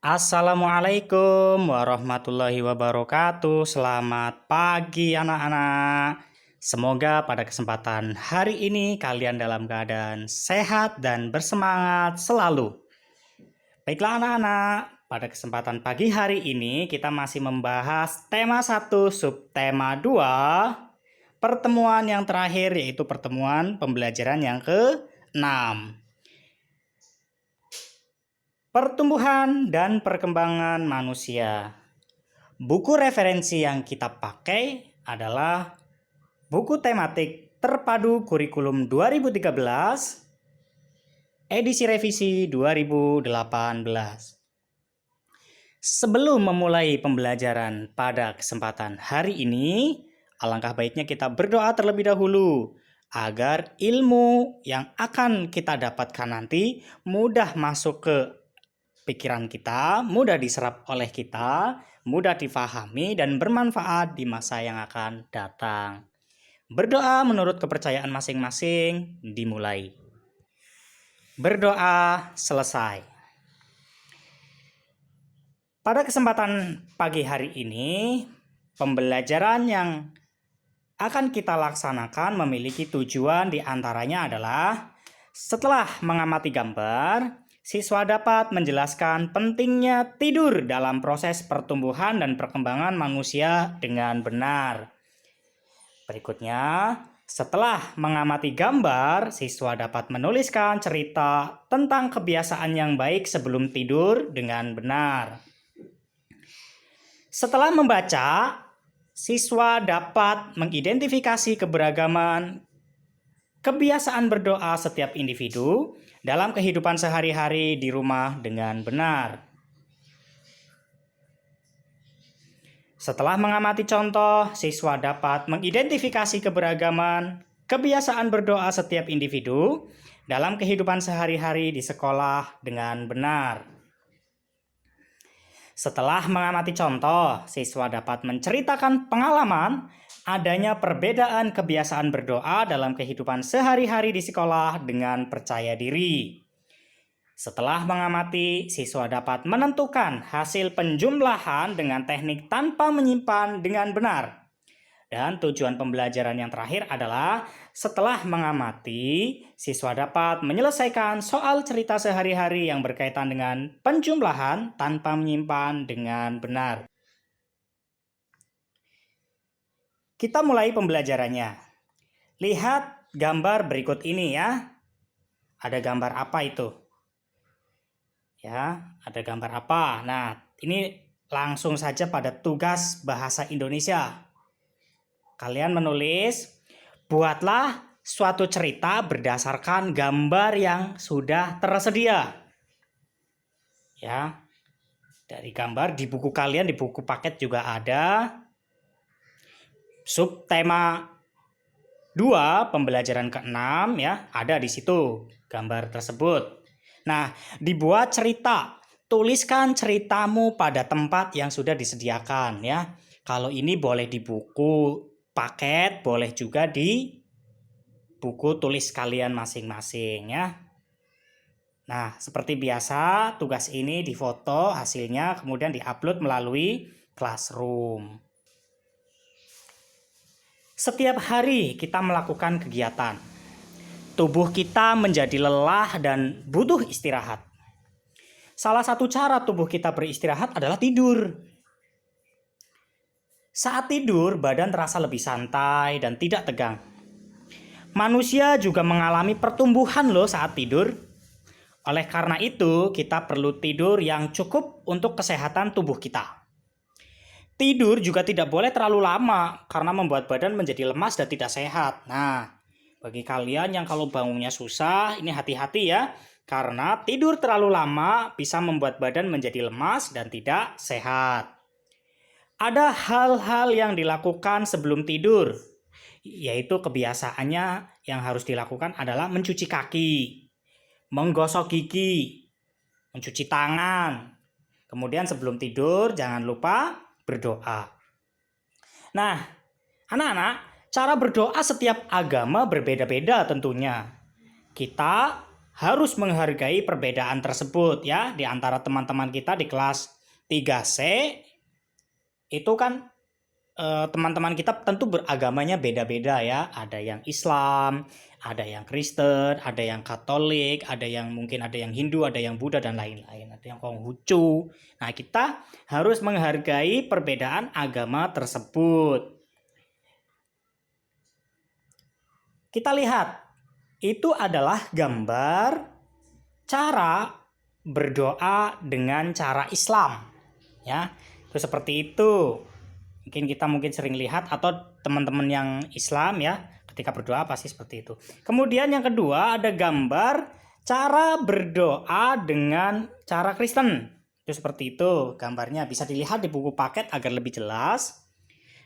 Assalamualaikum warahmatullahi wabarakatuh. Selamat pagi anak-anak. Semoga pada kesempatan hari ini kalian dalam keadaan sehat dan bersemangat selalu. Baiklah anak-anak, pada kesempatan pagi hari ini kita masih membahas tema 1 subtema 2, pertemuan yang terakhir yaitu pertemuan pembelajaran yang ke-6. Pertumbuhan dan perkembangan manusia. Buku referensi yang kita pakai adalah buku tematik terpadu kurikulum 2013, edisi revisi 2018. Sebelum memulai pembelajaran pada kesempatan hari ini, alangkah baiknya kita berdoa terlebih dahulu agar ilmu yang akan kita dapatkan nanti mudah masuk ke pikiran kita, mudah diserap oleh kita, mudah difahami, dan bermanfaat di masa yang akan datang. Berdoa menurut kepercayaan masing-masing dimulai. Berdoa selesai. Pada kesempatan pagi hari ini, pembelajaran yang akan kita laksanakan memiliki tujuan diantaranya adalah setelah mengamati gambar, siswa dapat menjelaskan pentingnya tidur dalam proses pertumbuhan dan perkembangan manusia dengan benar. Berikutnya, setelah mengamati gambar, siswa dapat menuliskan cerita tentang kebiasaan yang baik sebelum tidur dengan benar. Setelah membaca, siswa dapat mengidentifikasi keberagaman kebiasaan berdoa setiap individu dalam kehidupan sehari-hari di rumah dengan benar. Setelah mengamati contoh, siswa dapat mengidentifikasi keberagaman kebiasaan berdoa setiap individu dalam kehidupan sehari-hari di sekolah dengan benar. Setelah mengamati contoh, siswa dapat menceritakan pengalaman adanya perbedaan kebiasaan berdoa dalam kehidupan sehari-hari di sekolah dengan percaya diri. Setelah mengamati, siswa dapat menentukan hasil penjumlahan dengan teknik tanpa menyimpan dengan benar. Dan tujuan pembelajaran yang terakhir adalah setelah mengamati, siswa dapat menyelesaikan soal cerita sehari-hari yang berkaitan dengan penjumlahan tanpa menyimpan dengan benar. Kita mulai pembelajarannya. Lihat gambar berikut ini ya. Ada gambar apa itu? Ya, ada gambar apa? Nah, ini langsung saja pada tugas bahasa Indonesia. Kalian menulis, buatlah suatu cerita berdasarkan gambar yang sudah tersedia. Ya, dari gambar di buku kalian, di buku paket juga ada. Subtema 2 pembelajaran ke-6 ya, ada di situ gambar tersebut. Nah, dibuat cerita. Tuliskan ceritamu pada tempat yang sudah disediakan ya. Kalau ini boleh di buku paket, boleh juga di buku tulis kalian masing-masing ya. Nah, seperti biasa, tugas ini difoto hasilnya kemudian diupload melalui Classroom. Setiap hari kita melakukan kegiatan. Tubuh kita menjadi lelah dan butuh istirahat. Salah satu cara tubuh kita beristirahat adalah tidur. Saat tidur, badan terasa lebih santai dan tidak tegang. Manusia juga mengalami pertumbuhan loh saat tidur. Oleh karena itu, kita perlu tidur yang cukup untuk kesehatan tubuh kita. Tidur juga tidak boleh terlalu lama karena membuat badan menjadi lemas dan tidak sehat. Nah, bagi kalian yang kalau bangunnya susah, ini hati-hati ya. Karena tidur terlalu lama bisa membuat badan menjadi lemas dan tidak sehat. Ada hal-hal yang dilakukan sebelum tidur, yaitu kebiasaannya yang harus dilakukan adalah mencuci kaki, menggosok gigi, mencuci tangan. Kemudian sebelum tidur jangan lupa berdoa. Nah, anak-anak, cara berdoa setiap agama berbeda-beda tentunya. Kita harus menghargai perbedaan tersebut ya. Di antara teman-teman kita di kelas 3C itu kan teman-teman kita tentu beragamanya beda-beda ya. Ada yang Islam, ada yang Kristen, ada yang Katolik, ada yang Hindu, ada yang Buddha dan lain-lain, ada yang Konghucu. Nah, kita harus menghargai perbedaan agama tersebut. Kita lihat, itu adalah gambar cara berdoa dengan cara Islam ya. Itu seperti itu. Kita sering lihat atau teman-teman yang Islam ya, ketika berdoa pasti seperti itu. Kemudian yang kedua ada gambar cara berdoa dengan cara Kristen. Itu seperti itu. Gambarnya bisa dilihat di buku paket agar lebih jelas.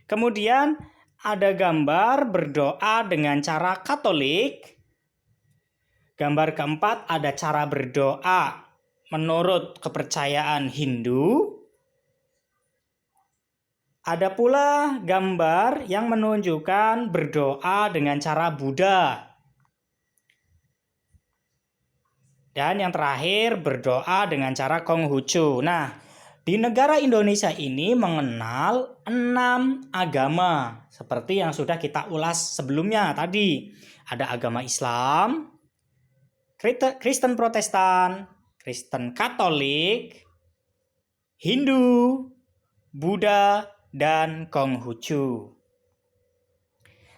Kemudian ada gambar berdoa dengan cara Katolik. Gambar keempat ada cara berdoa menurut kepercayaan Hindu. Ada pula gambar yang menunjukkan berdoa dengan cara Buddha. Dan yang terakhir berdoa dengan cara Konghucu. Nah, di negara Indonesia ini mengenal 6 agama. Seperti yang sudah kita ulas sebelumnya tadi. Ada agama Islam, Kristen Protestan, Kristen Katolik, Hindu, Buddha, dan Konghucu.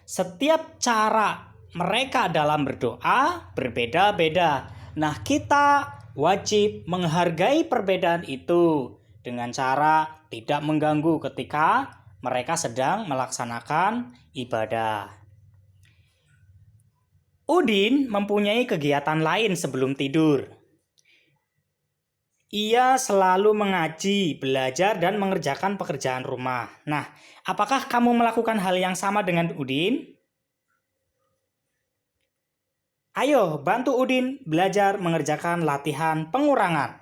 Setiap cara mereka dalam berdoa berbeda-beda. Nah, kita wajib menghargai perbedaan itu dengan cara tidak mengganggu ketika mereka sedang melaksanakan ibadah. Udin mempunyai kegiatan lain sebelum tidur. Ia selalu mengaji, belajar, dan mengerjakan pekerjaan rumah. Nah, apakah kamu melakukan hal yang sama dengan Udin? Ayo, bantu Udin belajar mengerjakan latihan pengurangan.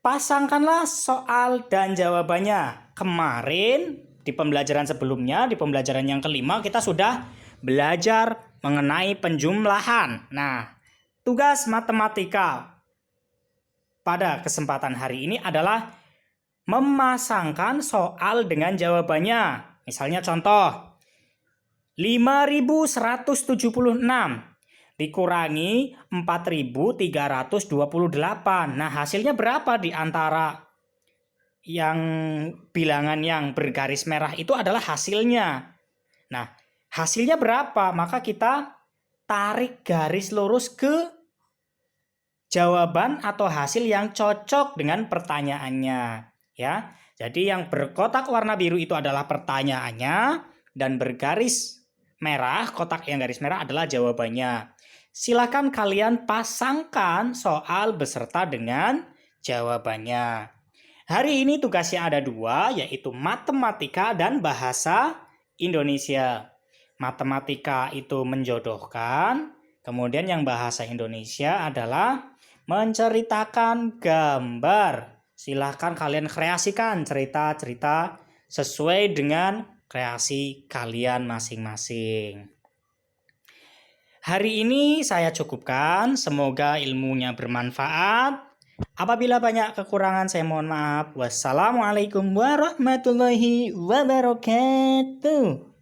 Pasangkanlah soal dan jawabannya. Kemarin di pembelajaran sebelumnya, di pembelajaran yang kelima, kita sudah belajar mengenai penjumlahan. Nah, tugas matematika pada kesempatan hari ini adalah memasangkan soal dengan jawabannya. Misalnya contoh, 5.176 dikurangi 4.328. Nah, hasilnya berapa di antara yang bilangan yang bergaris merah itu adalah hasilnya. Nah, hasilnya berapa? Maka kita tarik garis lurus ke jawaban atau hasil yang cocok dengan pertanyaannya, ya. Jadi yang berkotak warna biru itu adalah pertanyaannya dan bergaris merah, kotak yang garis merah adalah jawabannya. Silakan kalian pasangkan soal beserta dengan jawabannya. Hari ini tugasnya ada 2, yaitu matematika dan bahasa Indonesia. Matematika itu menjodohkan, kemudian yang bahasa Indonesia adalah menceritakan gambar. Silahkan kalian kreasikan cerita-cerita sesuai dengan kreasi kalian masing-masing. Hari ini saya cukupkan, semoga ilmunya bermanfaat. Apabila banyak kekurangan saya mohon maaf. Wassalamualaikum warahmatullahi wabarakatuh.